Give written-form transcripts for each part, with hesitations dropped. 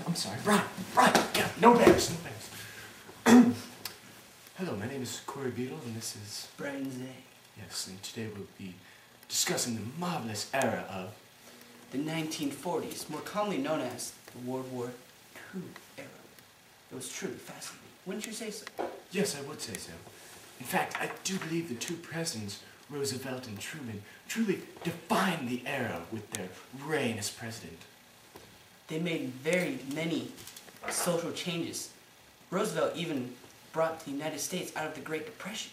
I'm sorry, Ron, yeah, no bears. Hello, my name is Corey Beadle, and this is Brian Zay. Yes, and today we'll be discussing the marvelous era of the 1940s, more commonly known as the World War II era. It was truly fascinating. Wouldn't you say so? Yes, I would say so. In fact, I do believe the two presidents, Roosevelt and Truman, truly defined the era with their reign as president. They made very many social changes. Roosevelt even brought the United States out of the Great Depression.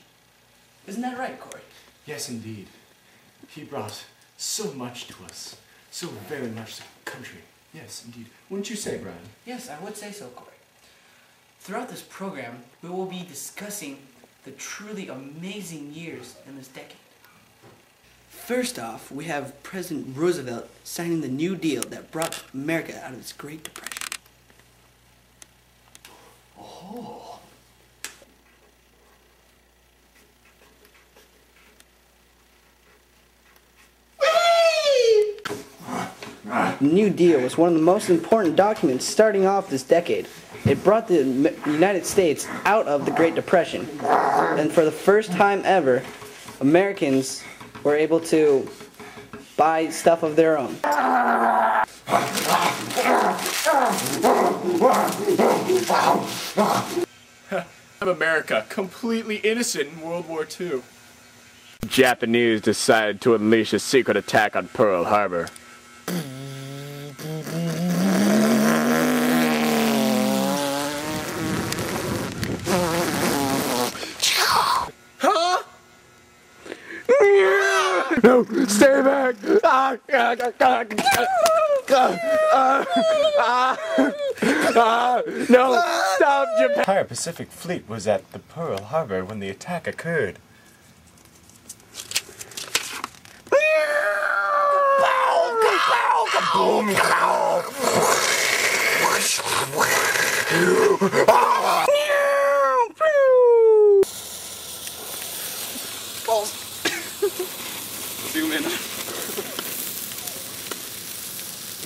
Isn't that right, Corey? Yes, indeed. He brought so much to us, so very much to the country. Yes, indeed. Wouldn't you say, Brian? Yes, I would say so, Corey. Throughout this program, we will be discussing the truly amazing years in this decade. First off, we have President Roosevelt signing the New Deal that brought America out of its Great Depression. Oh. The New Deal was one of the most important documents starting off this decade. It brought the United States out of the Great Depression. And for the first time ever, Americans were able to buy stuff of their own. America, completely innocent in World War II. Japanese decided to unleash a secret attack on Pearl Harbor. Huh? No, stay back! No, stop, Japan! The entire Pacific Fleet was at the Pearl Harbor when the attack occurred. Zoom in.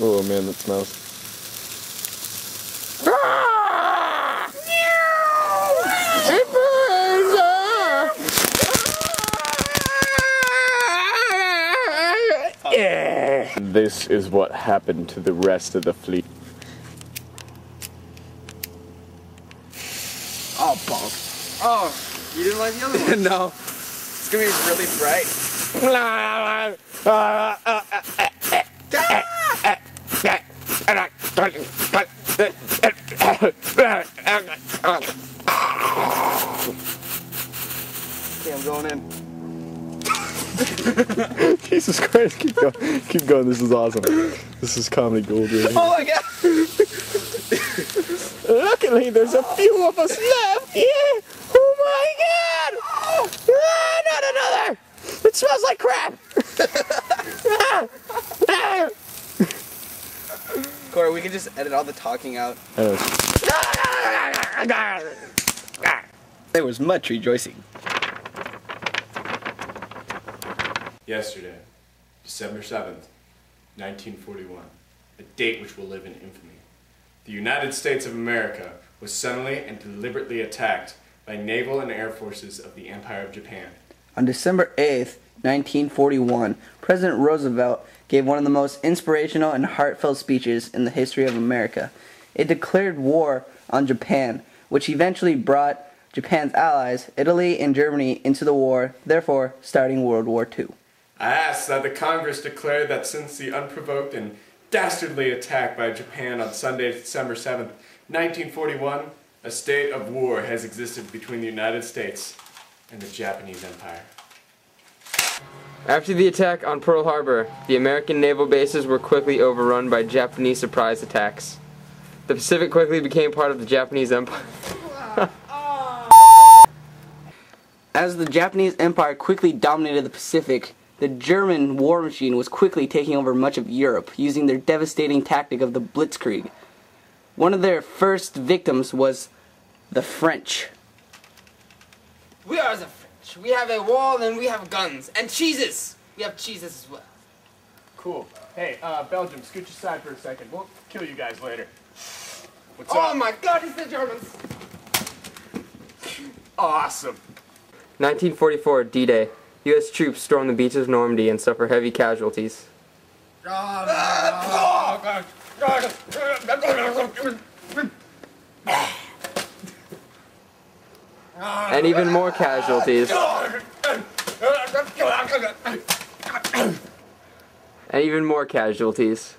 Oh man, that smells. This is what happened to the rest of the fleet. Oh, balls. Oh, you didn't like the other one? No. It's gonna be really bright. Okay, I'm going in. Jesus Christ, keep going, this is awesome. This is comedy gold, really. Oh my god! Luckily, there's a few of us left, yeah! Oh my god! Ah, not another! It smells like crap! Corey, we can just edit all the talking out. There was much rejoicing. Yesterday, December 7th, 1941, a date which will live in infamy. The United States of America was suddenly and deliberately attacked by naval and air forces of the Empire of Japan. On December 8th, 1941, President Roosevelt gave one of the most inspirational and heartfelt speeches in the history of America. It declared war on Japan, which eventually brought Japan's allies, Italy and Germany, into the war, therefore starting World War II. I ask that the Congress declare that since the unprovoked and dastardly attack by Japan on Sunday, December 7th, 1941, a state of war has existed between the United States and the Japanese Empire. After the attack on Pearl Harbor, the American naval bases were quickly overrun by Japanese surprise attacks. The Pacific quickly became part of the Japanese Empire. As the Japanese Empire quickly dominated the Pacific, the German war machine was quickly taking over much of Europe, using their devastating tactic of the Blitzkrieg. One of their first victims was the French. We are the French. We have a wall and we have guns. And cheeses. We have cheeses as well. cool. Hey, Belgium, scooch aside for a second. We'll kill you guys later. What's Oh up? my god, it's the Germans! Awesome. 1944, D-Day. U.S. troops storm the beaches of Normandy and suffer heavy casualties. And even more casualties. And even more casualties.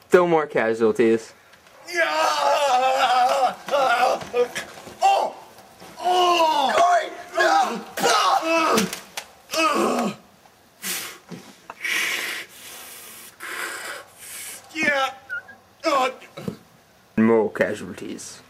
Still more casualties. More casualties.